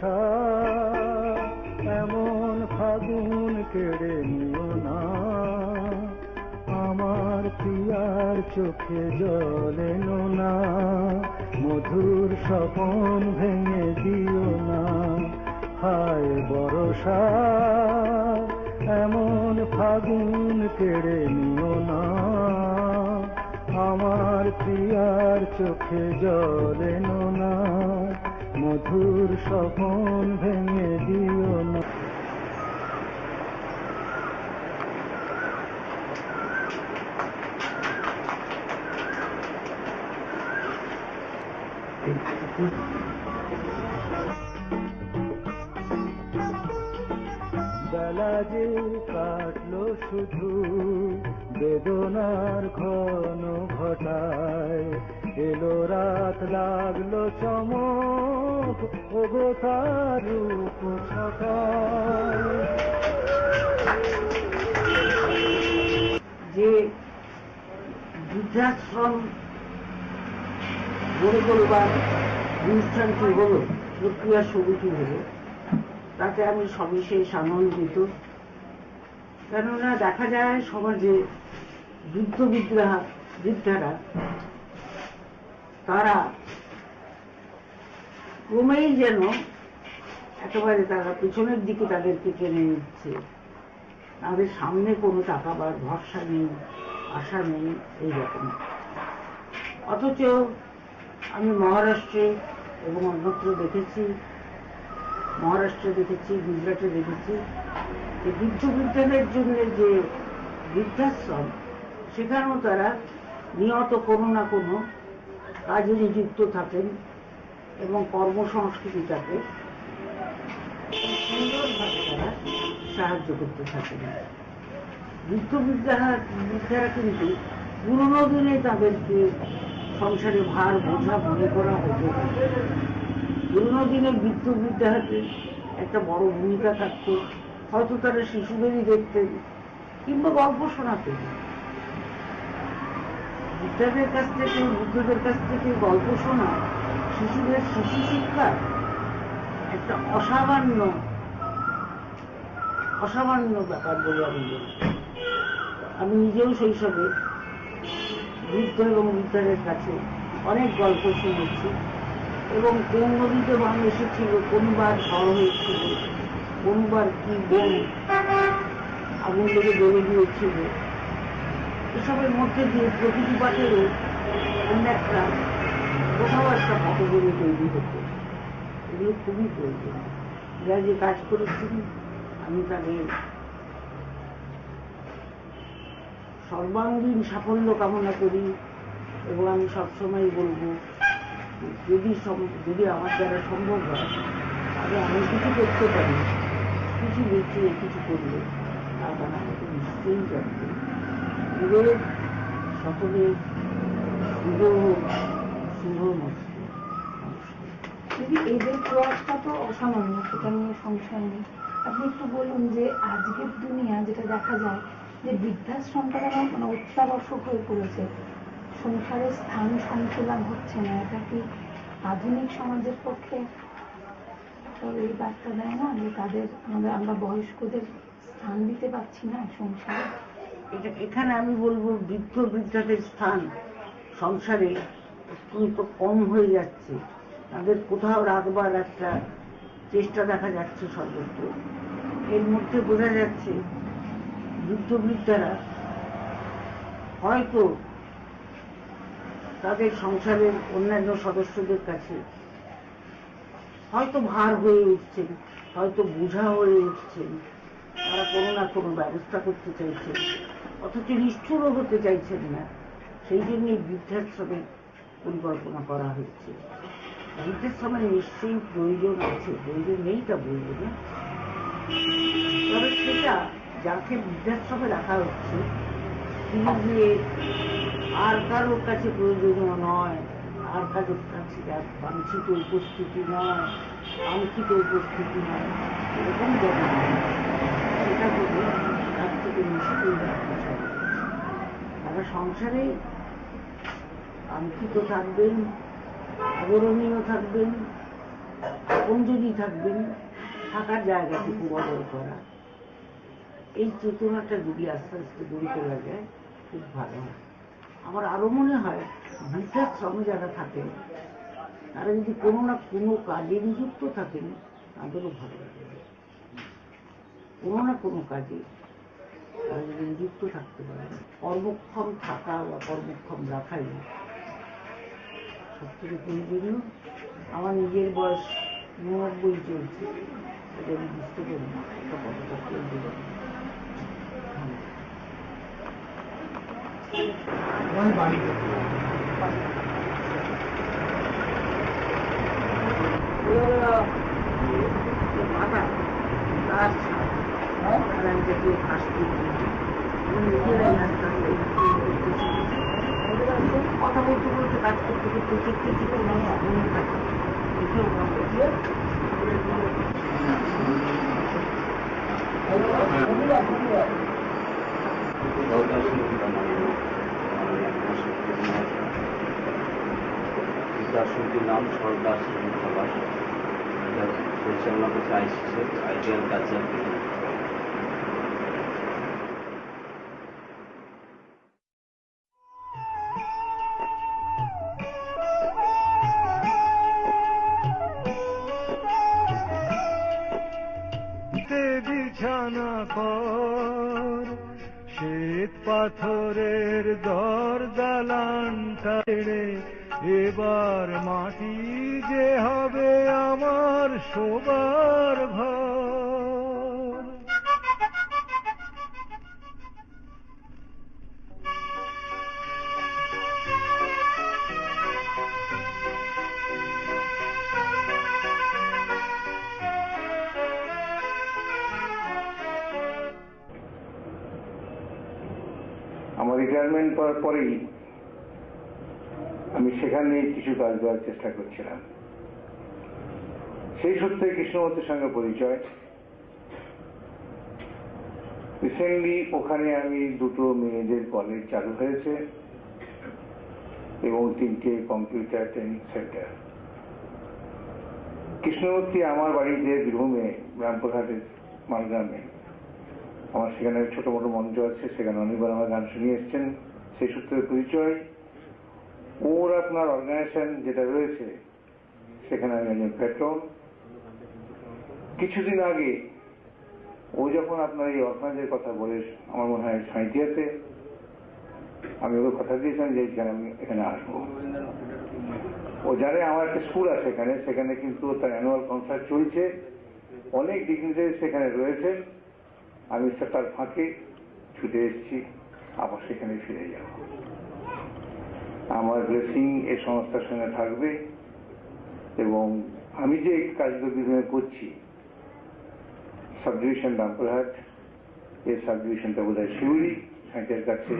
বরষা এমন ফাগুন কেড়ে নিও না, আমার প্রিয়ার চোখে জল এনো না, মধুর স্বপন ভেঙে দিও না। হায় বরষা এমন ফাগুন কেড়ে নিও না, আমার প্রিয়ার চোখে জল এনো না, মধুর স্বপন ভেঙে দিও না। বেলা যে কাটলো শুধু বেদনার ঘন ঘটায়, এলো রাত লাগলো চমক, ওগো তার রূপ ছটায়। যে বৃদ্ধাশ্রম গড়ে তোলবার অনুষ্ঠানটি হলো, প্রক্রিয়া শুরুটি হলো, তাতে আমি সবিশেষ আনন্দিত। কেননা দেখা যায় সমাজে বৃদ্ধারা তারা ক্রমেই যেন একেবারে তারা পেছনের দিকে তাদেরকে টেনে নিচ্ছে, তাদের সামনে কোনো টাকাবার ভরসা নেই, আশা নেই, এইরকম। অথচ আমি মহারাষ্ট্রে এবং অন্যত্র দেখেছি, মহারাষ্ট্রে দেখেছি, গুজরাটে দেখেছি, যে বৃদ্ধদের জন্য যে বৃদ্ধাশ্রম, সেখানেও তারা নিয়ত কোনো না কোনো কাজে নিযুক্ত থাকেন এবং কর্মসংস্কৃতিটাকে সুন্দরভাবে তারা সাহায্য করতে থাকেন। বৃদ্ধারা কিন্তু পুরোনো দিনে তাদেরকে সংসারে ভার বোঝা মনে করা হতো না। পুরোনো দিনে বৃদ্ধাকে একটা বড় ভূমিকা থাকত, হয়তো তারা শিশুদেরই দেখতেন কিংবা গল্প শোনাতেন। বৃদ্ধদের কাছ থেকে গল্প শোনা শিশুদের শিশু শিক্ষার একটা অসামান্য ব্যাপার বলে আমি বলি। আমি নিজেও শৈশবে বৃদ্ধ এবং বৃদ্ধাদের কাছে অনেক গল্প শুনেছি, এবং কোন নদীতে বান এসেছিল, কোনবার ঝড় হয়েছিল, কোনবার কি বন আগুন লেগে জ্বলে গিয়েছিল, এসবের মধ্যে দিয়ে প্রতিটি পাঠেরও অন্য একটা কোথাও একটা পটভূমি তৈরি হতো। এগুলো খুবই প্রয়োজন। যারা যে কাজ করেছেন আমি তাদের সর্বাঙ্গীন সাফল্য কামনা করি, এবং আমি সবসময় বলবো, যদি আমার দ্বারা সম্ভব হয়, তাহলে আমি কিছু করতে পারি, কিছু লিখে কিছু করলে আপনারা আমাকে নিশ্চয়ই জানবেন। এদের সকলের শুভ মস্ত। দিদি, এদের প্রয়াসটা তো অসামান্য, সেটা নিয়ে সংশয় নেই। আপনি একটু বলুন যে আজকের দুনিয়া যেটা দেখা যায় যে বৃদ্ধাশ্রমটা যেন অত্যাবশ্যক হয়ে পড়েছে, সংসারের স্থান সংকুলান হচ্ছে না, এটা কি আধুনিক সমাজের পক্ষে এই বার্তা দেয় না যে আমরা বয়স্কদের স্থান দিতে পারছি না সংসারে? এখানে আমি বলবো বৃদ্ধাদের স্থান সংসারে অত্যন্ত কম হয়ে যাচ্ছে। তাদের কোথাও রাখবার একটা চেষ্টা দেখা যাচ্ছে সর্বত্র। এর মধ্যে বোঝা যাচ্ছে বৃদ্ধারা হয়তো তাদের সংসারের অন্যান্য সদস্যদের কাছে হয়তো ভার হয়ে উঠছেন, হয়তো বোঝা হয়ে উঠছেন। তারা কোনো না কোনো ব্যবস্থা করতে চাইছেন, অথচ নিষ্ঠুরও হতে চাইছেন না। সেই জন্যই বৃদ্ধাশ্রমের পরিকল্পনা করা হচ্ছে। বৃদ্ধাশ্রমের নিশ্চয়ই প্রয়োজন আছে, প্রয়োজন নেই তা বলবো না। তবে সেটা যাকে বৃদ্ধাশ্রমে রাখা হচ্ছে তিনি যে আর কারোর কাছে প্রয়োজনীয় নয়, আর কারোর কাছে বাঞ্ছিত উপস্থিতি নয়, কাঙ্ক্ষিত উপস্থিতি নয়, এরকম যাবে সেটা বলে তার থেকে নিশ্চয়ই রাখতে চাই। তারা সংসারে কাঙ্ক্ষিত থাকবেন, আদরণীয় থাকবেন, আপনজনই থাকবেন, থাকার জায়গাটুকু বদল করা, এই চেতনাটা যদি আস্তে আস্তে গড়ে তোলা যায় খুব ভালো হয়। আমার আরো মনে হয় বৃদ্ধাশ্রমে যারা থাকেন তারা যদি কোনো না কোনো কাজে নিযুক্ত থাকেন তাদেরও ভালো লাগে, কোনো না কোনো কাজে তারা যদি নিযুক্ত থাকতে পারেন। কর্মক্ষম থাকা বা কর্মক্ষম রাখাই সব থেকে প্রয়োজনীয়। আমার নিজের বয়স 99 চলছে, এটা আমি বুঝতে পারি এটা কতটা প্রয়োজন। মাথা গাছ ছাড়া জাতীয় ঘাস নিজেরাই আস্তে আস্তে কথা বলতে বলতে কাজ করতে করতে শিখতে শিখতে মনে থাকে এটাও বৃদ্ধাশ্রমটির নাম সরকার শ্রমিক আবাস, এটা পরিচালনা করছে আইসিসি, আইডিয়াল কালচার। বিছানা কর শ্বেত পাথরের দর দালানটা ছেড়ে, এবার মাটি যে হবে আমার শোবার ঘর। আমার রিটায়ারমেন্ট করার পরেই আমি সেখানে কিছু কাজ দেওয়ার চেষ্টা করছিলাম। সেই সূত্রে কৃষ্ণমূর্তির সঙ্গে পরিচয়। রিসেন্টলি ওখানে আমি 2টো মেয়েদের কলেজ চালু হয়েছে এবং 3টে কম্পিউটার ট্রেনিং সেন্টার। কৃষ্ণমূর্তি আমার বাড়িতে বীরভূমে রামপুরহাটের মালগ্রামে, আমার সেখানে ছোট মোটো মঞ্চ আছে, সেখানে অনেকবার আমার গান শুনিয়ে এসছেন, সেই সূত্রে পরিচয়। ওর আপনার অর্গানাইজেশন যেটা রয়েছে সেখানে আমি একজন প্যাট্রন। কিছুদিন আগে ও যখন আপনার এই অর্গানাইজের কথা বলে, আমার মনে হয় সাঁইতিয়াতে, আমি ওকে কথা দিয়েছিলাম যে আমি এখানে আসবো। ও জানে আমার একটা স্কুল আছে এখানে, সেখানে কিন্তু তার অ্যানুয়াল কনসার্ট চলছে, অনেক ডিগনিটারি সেখানে রয়েছে। আমি তার ফাঁকে ছুটে এসেছি, আবার সেখানে ফিরে যাব। আমার ব্লেসিং এই সংস্থার সঙ্গে থাকবে এবং আমি যে কাজগুলো বিভিন্ন করছি, সাব ডিভিশন রামপুরহাট, এই সাব ডিভিশনটা বোধ হয় শিউরি সাঁইতের কাছে